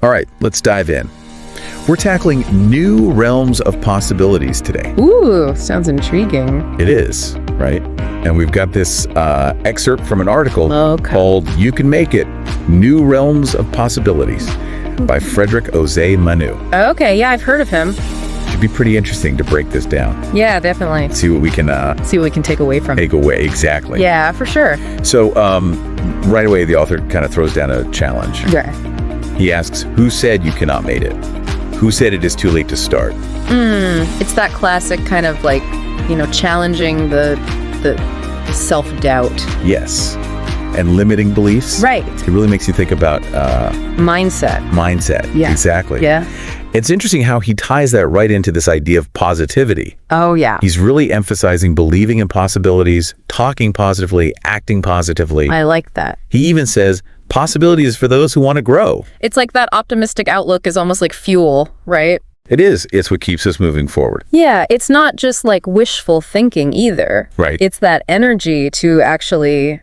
All right, let's dive in. We're tackling new realms of possibilities today. Ooh, sounds intriguing. It is, right? And we've got this excerpt from an article called You Can Make It, New Realms of Possibilities by Frederick Osei-Manu. Okay, yeah, I've heard of him. Should be pretty interesting to break this down. Yeah, definitely. See what we can take away from it. Take away, exactly. Yeah, for sure. So right away, the author kind of throws down a challenge. Yeah. He asks, who said you cannot make it? Who said it is too late to start? It's that classic kind of like, challenging the self-doubt. Yes. And limiting beliefs. Right. It really makes you think about mindset. Yeah. Exactly. Yeah. It's interesting how he ties that right into this idea of positivity. Oh, yeah. He's really emphasizing believing in possibilities, talking positively, acting positively. I like that. He even says, possibility is for those who want to grow. It's like that optimistic outlook is almost like fuel, right? It is. It's what keeps us moving forward. Yeah, it's not just like wishful thinking either. Right. It's that energy to actually,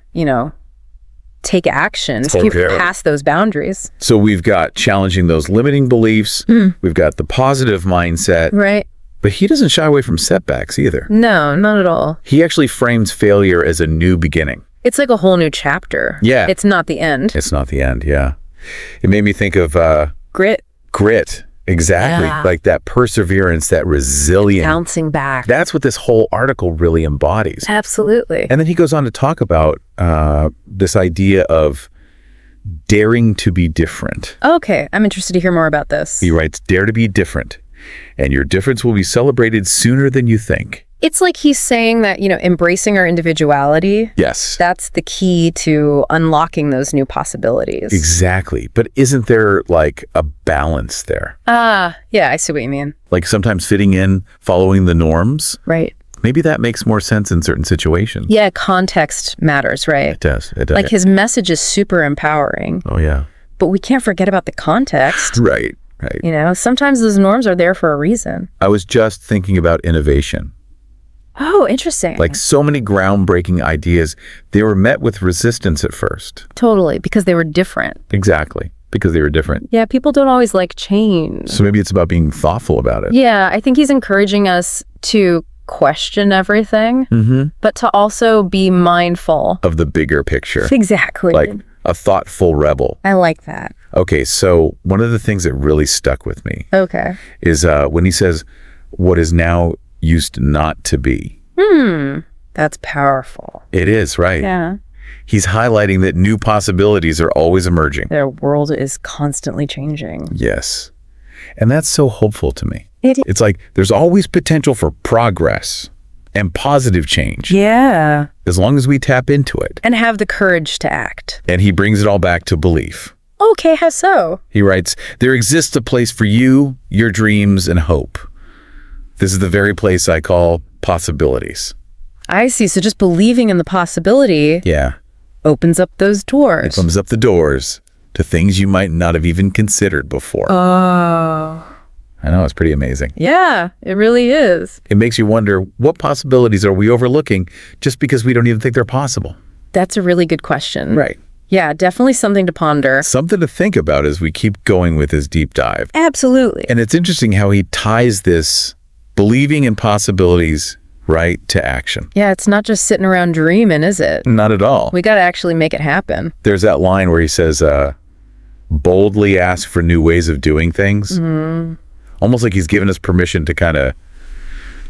take action, to get past those boundaries. So we've got challenging those limiting beliefs. We've got the positive mindset. Right. But he doesn't shy away from setbacks either. No, not at all. He actually frames failure as a new beginning. It's like a whole new chapter. Yeah. It's not the end. It's not the end, yeah. It made me think of grit. Grit, exactly. Yeah. Like that perseverance, that resilience. Bouncing back. That's what this whole article really embodies. Absolutely. And then he goes on to talk about this idea of daring to be different. Okay, I'm interested to hear more about this. He writes, dare to be different, and your difference will be celebrated sooner than you think. It's like he's saying that, embracing our individuality. Yes. That's the key to unlocking those new possibilities. Exactly. But isn't there like a balance there? Yeah, I see what you mean. Like sometimes fitting in, following the norms. Right. Maybe that makes more sense in certain situations. Yeah, context matters, right? It does. It does. Like his message is super empowering. Oh, yeah. But we can't forget about the context. Right, right. Sometimes those norms are there for a reason. I was just thinking about innovation. Oh, interesting. Like so many groundbreaking ideas, they were met with resistance at first. Totally, because they were different. Exactly, because they were different. Yeah, people don't always like change. So maybe it's about being thoughtful about it. Yeah, I think he's encouraging us to question everything, but to also be mindful of the bigger picture. Exactly. Like a thoughtful rebel. I like that. Okay, so one of the things that really stuck with me is when he says, what is now used not to be. That's powerful. It is, right? Yeah. He's highlighting that new possibilities are always emerging. Their world is constantly changing. Yes. And that's so hopeful to me. It's like there's always potential for progress and positive change. Yeah. As long as we tap into it. And have the courage to act. And he brings it all back to belief. Okay, how so? He writes, there exists a place for you, your dreams, and hope. This is the very place I call possibilities. I see. So just believing in the possibility opens up those doors. It opens up the doors to things you might not have even considered before. Oh. I know, it's pretty amazing. Yeah, it really is. It makes you wonder, what possibilities are we overlooking just because we don't even think they're possible? That's a really good question. Right. Yeah, definitely something to ponder. Something to think about as we keep going with this deep dive. Absolutely. And it's interesting how he ties this believing in possibilities right to action. Yeah, it's not just sitting around dreaming, is it? Not at all. We got to actually make it happen. There's that line where he says, boldly ask for new ways of doing things. Almost like he's given us permission to kind of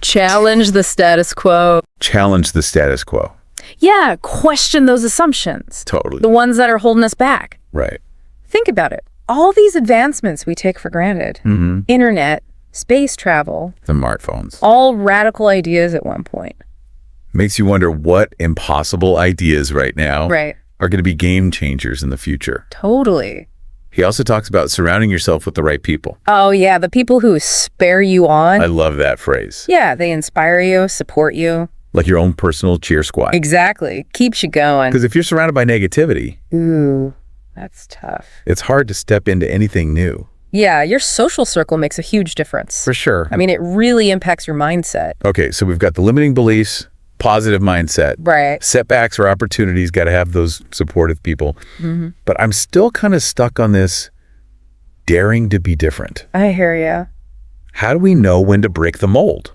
challenge the status quo. Challenge the status quo. Yeah, question those assumptions. Totally. The ones that are holding us back. Right. Think about it. All these advancements we take for granted. Internet, space travel. The smartphones. All radical ideas at one point. Makes you wonder what impossible ideas right now are going to be game changers in the future. Totally. He also talks about surrounding yourself with the right people. Oh, yeah. The people who spur you on. I love that phrase. Yeah. They inspire you, support you. Like your own personal cheer squad. Exactly. Keeps you going. Because if you're surrounded by negativity. Ooh, that's tough. It's hard to step into anything new. Yeah. Your social circle makes a huge difference. For sure. I mean, it really impacts your mindset. Okay. So we've got the limiting beliefs, positive mindset. Right. Setbacks or opportunities, got to have those supportive people. But I'm still kind of stuck on this daring to be different. I hear you. How do we know when to break the mold?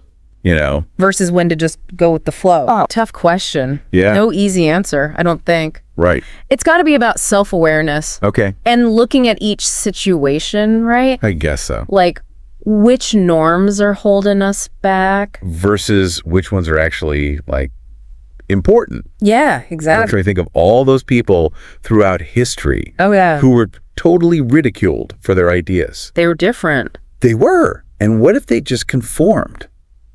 Versus when to just go with the flow. Oh, tough question. Yeah. No easy answer, I don't think. Right. It's got to be about self-awareness. Okay. And looking at each situation, right? I guess so. Like, which norms are holding us back? Versus which ones are actually, like, important. Yeah, exactly. I'm trying to think of all those people throughout history who were totally ridiculed for their ideas. They were different. They were. And what if they just conformed?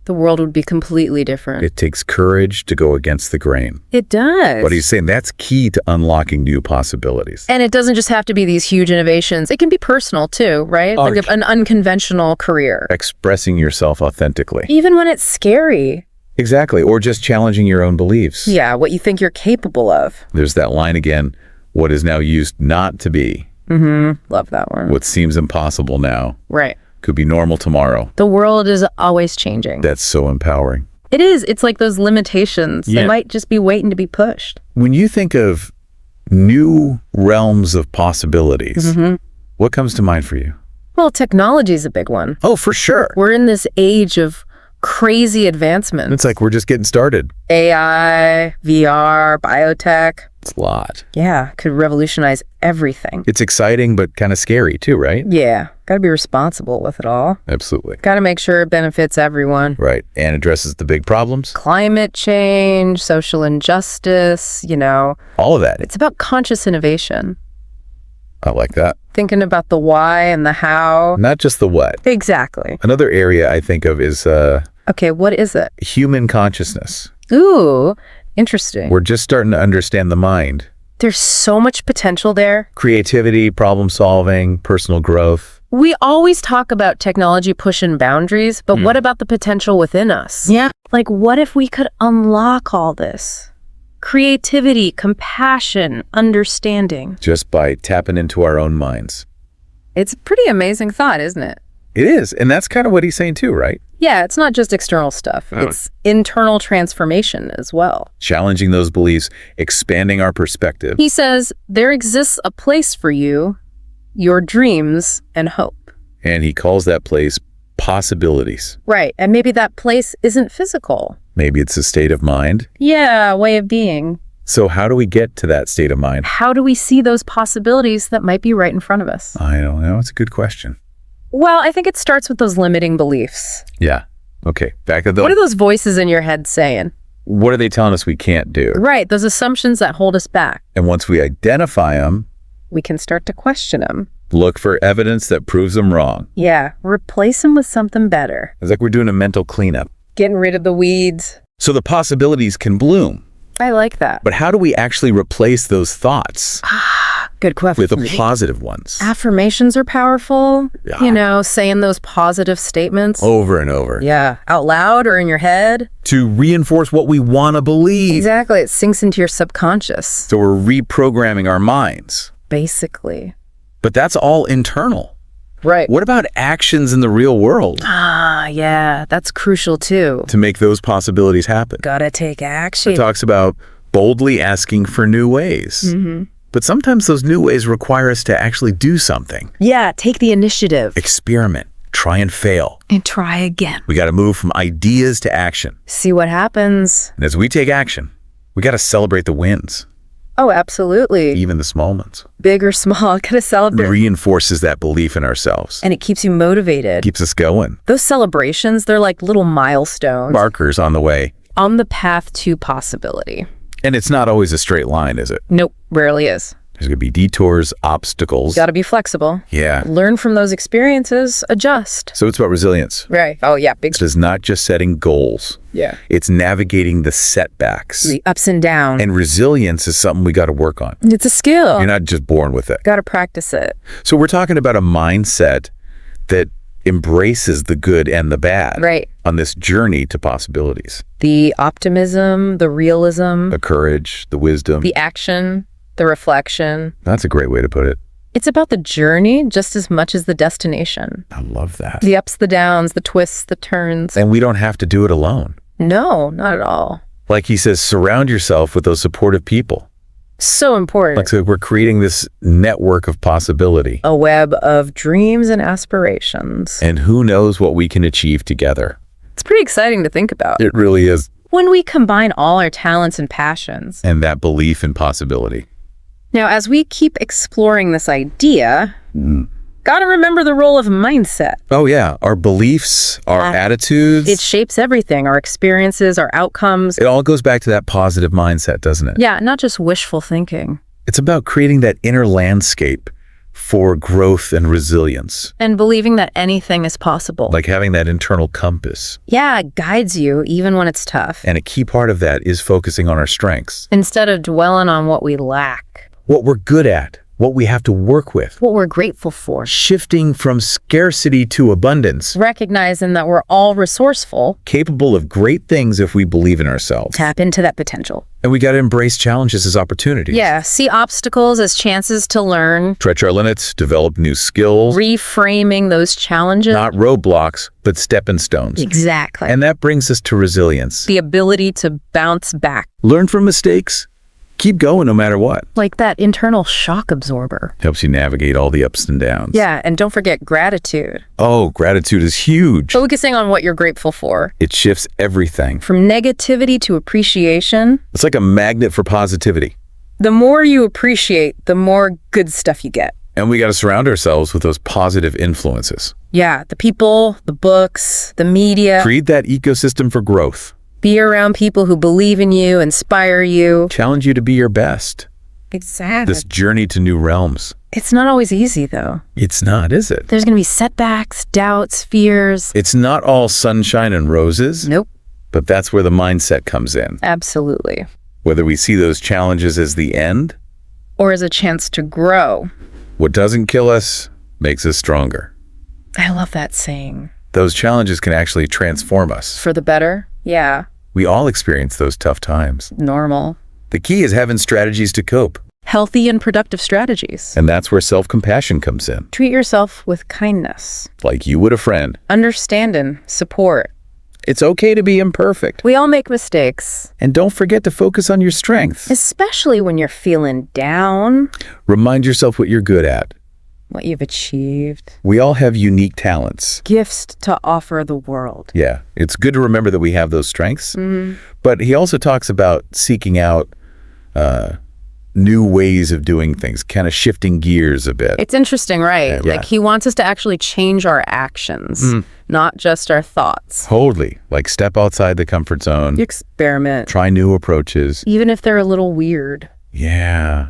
The world would be completely different. It takes courage to go against the grain. It does. But he's saying that's key to unlocking new possibilities. And it doesn't just have to be these huge innovations. It can be personal too, right? Like an unconventional career. Expressing yourself authentically. Even when it's scary. Exactly. Or just challenging your own beliefs. Yeah, what you think you're capable of. There's that line again, what is now used not to be. Love that one. What seems impossible now. Right. Could be normal tomorrow. The world is always changing. That's so empowering. It is. It's like those limitations. Yeah. They might just be waiting to be pushed. When you think of new realms of possibilities, what comes to mind for you? Well, technology is a big one. Oh, for sure. We're in this age of crazy advancements. It's like we're just getting started. AI, VR, biotech. It's a lot. Yeah, could revolutionize everything. It's exciting, but kind of scary too, right? Yeah, got to be responsible with it all. Absolutely. Got to make sure it benefits everyone. Right. And addresses the big problems. Climate change, social injustice, All of that. It's about conscious innovation. I like that. Thinking about the why and the how. Not just the what. Exactly. Another area I think of is Okay, what is it? human consciousness. Ooh, interesting. We're just starting to understand the mind. There's so much potential there. Creativity, problem solving, personal growth. We always talk about technology pushing boundaries, but what about the potential within us? Yeah. Like, what if we could unlock all this? Creativity, compassion, understanding. Just by tapping into our own minds. It's a pretty amazing thought, isn't it? It is. And that's kind of what he's saying too, right? Yeah, it's not just external stuff. It's internal transformation as well. Challenging those beliefs, expanding our perspective. He says, there exists a place for you, your dreams and hope. And he calls that place possibilities. Right. And maybe that place isn't physical. Maybe it's a state of mind. Yeah, a way of being. So how do we get to that state of mind? How do we see those possibilities that might be right in front of us? I don't know. It's a good question. Well, I think it starts with those limiting beliefs. Yeah. Okay. Back to those. What are those voices in your head saying? What are they telling us we can't do? Right. Those assumptions that hold us back. And once we identify them, we can start to question them. Look for evidence that proves them wrong. Yeah. Replace them with something better. It's like we're doing a mental cleanup. Getting rid of the weeds. So the possibilities can bloom. I like that. But how do we actually replace those thoughts? Good question. With the positive ones. Affirmations are powerful. Yeah. Saying those positive statements. Over and over. Yeah. Out loud or in your head. To reinforce what we want to believe. Exactly. It sinks into your subconscious. So we're reprogramming our minds. Basically. But that's all internal. Right. What about actions in the real world? Yeah. That's crucial too. To make those possibilities happen. Gotta take action. It talks about boldly asking for new ways. But sometimes those new ways require us to actually do something. Yeah, take the initiative. Experiment, try and fail. And try again. We got to move from ideas to action. See what happens. And as we take action, we got to celebrate the wins. Oh, absolutely. Even the small ones. Big or small, gotta celebrate. Reinforces that belief in ourselves. And it keeps you motivated. Keeps us going. Those celebrations, they're like little milestones. Markers on the way. On the path to possibility. And it's not always a straight line, is it? Nope, rarely is. There's going to be detours, obstacles. Gotta be flexible. Yeah. Learn from those experiences, adjust. So it's about resilience. Right. Oh, yeah. Big. It's not just setting goals. Yeah. It's navigating the setbacks. The ups and downs. And resilience is something we got to work on. It's a skill. You're not just born with it. Gotta practice it. So we're talking about a mindset that embraces the good and the bad. Right. On this journey to possibilities. The optimism, the realism. The courage, the wisdom. The action, the reflection. That's a great way to put it. It's about the journey just as much as the destination. I love that. The ups, the downs, the twists, the turns. And we don't have to do it alone. No, not at all. Like he says, surround yourself with those supportive people. So important. Like, so we're creating this network of possibility. A web of dreams and aspirations. And who knows what we can achieve together. It's pretty exciting to think about. It really is. When we combine all our talents and passions. And that belief in possibility. Now, as we keep exploring this idea, gotta remember the role of mindset. Oh yeah, our beliefs, our attitudes. It shapes everything, our experiences, our outcomes. It all goes back to that positive mindset, doesn't it? Yeah, not just wishful thinking. It's about creating that inner landscape for growth and resilience. And believing that anything is possible. Like having that internal compass. Yeah, it guides you even when it's tough. And a key part of that is focusing on our strengths. Instead of dwelling on what we lack. What we're good at, what we have to work with. What we're grateful for. Shifting from scarcity to abundance. Recognizing that we're all resourceful. Capable of great things if we believe in ourselves. Tap into that potential. And we got to embrace challenges as opportunities. Yeah, see obstacles as chances to learn. Stretch our limits, develop new skills. Reframing those challenges. Not roadblocks, but stepping stones. Exactly. And that brings us to resilience. The ability to bounce back. Learn from mistakes. Keep going no matter what. Like that internal shock absorber. Helps you navigate all the ups and downs. Yeah, and don't forget gratitude. Oh, gratitude is huge. Focusing on what you're grateful for. It shifts everything. From negativity to appreciation. It's like a magnet for positivity. The more you appreciate, the more good stuff you get. And we got to surround ourselves with those positive influences. Yeah, the people, the books, the media. Create that ecosystem for growth. Be around people who believe in you, inspire you. Challenge you to be your best. Exactly. This journey to new realms. It's not always easy, though. It's not, is it? There's going to be setbacks, doubts, fears. It's not all sunshine and roses. Nope. But that's where the mindset comes in. Absolutely. Whether we see those challenges as the end. Or as a chance to grow. What doesn't kill us makes us stronger. I love that saying. Those challenges can actually transform us. For the better? Yeah. We all experience those tough times. Normal. The key is having strategies to cope. Healthy and productive strategies. And that's where self-compassion comes in. Treat yourself with kindness. Like you would a friend. Understanding, support. It's okay to be imperfect. We all make mistakes. And don't forget to focus on your strengths. Especially when you're feeling down. Remind yourself what you're good at. What you've achieved. We all have unique talents. Gifts to offer the world. Yeah, it's good to remember that we have those strengths. But he also talks about seeking out new ways of doing things, kind of shifting gears a bit. It's interesting, right? Yeah. Like he wants us to actually change our actions, not just our thoughts. Totally. Like step outside the comfort zone. Experiment. Try new approaches. Even if they're a little weird. Yeah.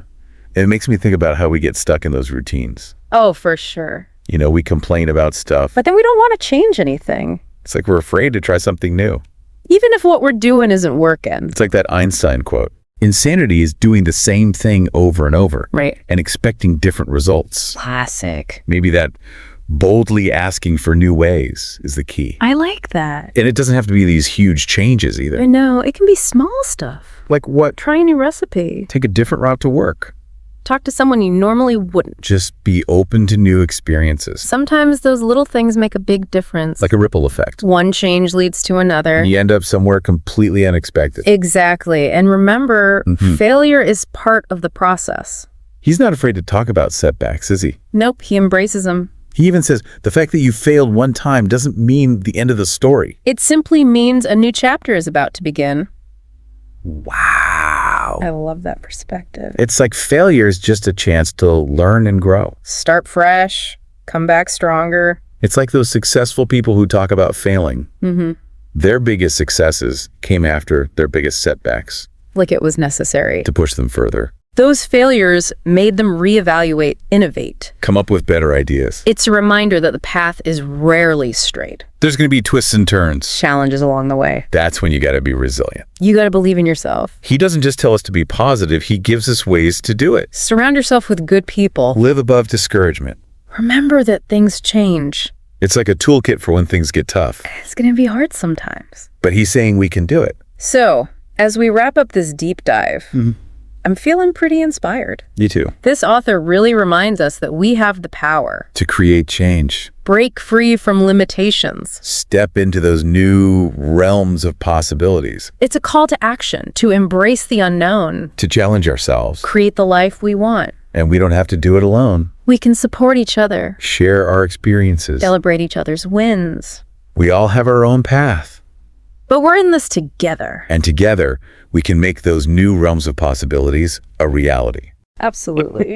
It makes me think about how we get stuck in those routines. Oh, for sure. You know, we complain about stuff. But then we don't want to change anything. It's like we're afraid to try something new. Even if what we're doing isn't working. It's like that Einstein quote. Insanity is doing the same thing over and over. Right. And expecting different results. Classic. Maybe that boldly asking for new ways is the key. I like that. And it doesn't have to be these huge changes either. I know. It can be small stuff. Like what? Try a new recipe. Take a different route to work. Talk to someone you normally wouldn't. Just be open to new experiences. Sometimes those little things make a big difference. Like a ripple effect. One change leads to another. And you end up somewhere completely unexpected. Exactly. And remember, failure is part of the process. He's not afraid to talk about setbacks, is he? Nope, he embraces them. He even says, the fact that you failed one time doesn't mean the end of the story. It simply means a new chapter is about to begin. Wow. I love that perspective. It's like failure is just a chance to learn and grow. Start fresh, come back stronger. It's like those successful people who talk about failing. Their biggest successes came after their biggest setbacks. Like it was necessary. To push them further. Those failures made them reevaluate, innovate. Come up with better ideas. It's a reminder that the path is rarely straight. There's going to be twists and turns. Challenges along the way. That's when you got to be resilient. You got to believe in yourself. He doesn't just tell us to be positive, he gives us ways to do it. Surround yourself with good people. Live above discouragement. Remember that things change. It's like a toolkit for when things get tough. It's going to be hard sometimes. But he's saying we can do it. So, as we wrap up this deep dive, I'm feeling pretty inspired. You too. This author really reminds us that we have the power To create change. break free from limitations. Step into those new realms of possibilities. It's a call to action, to embrace the unknown, To challenge ourselves. create the life we want. And we don't have to do it alone. We can support each other, Share our experiences. celebrate each other's wins. We all have our own path. But we're in this together. And together, we can make those new realms of possibilities a reality. Absolutely.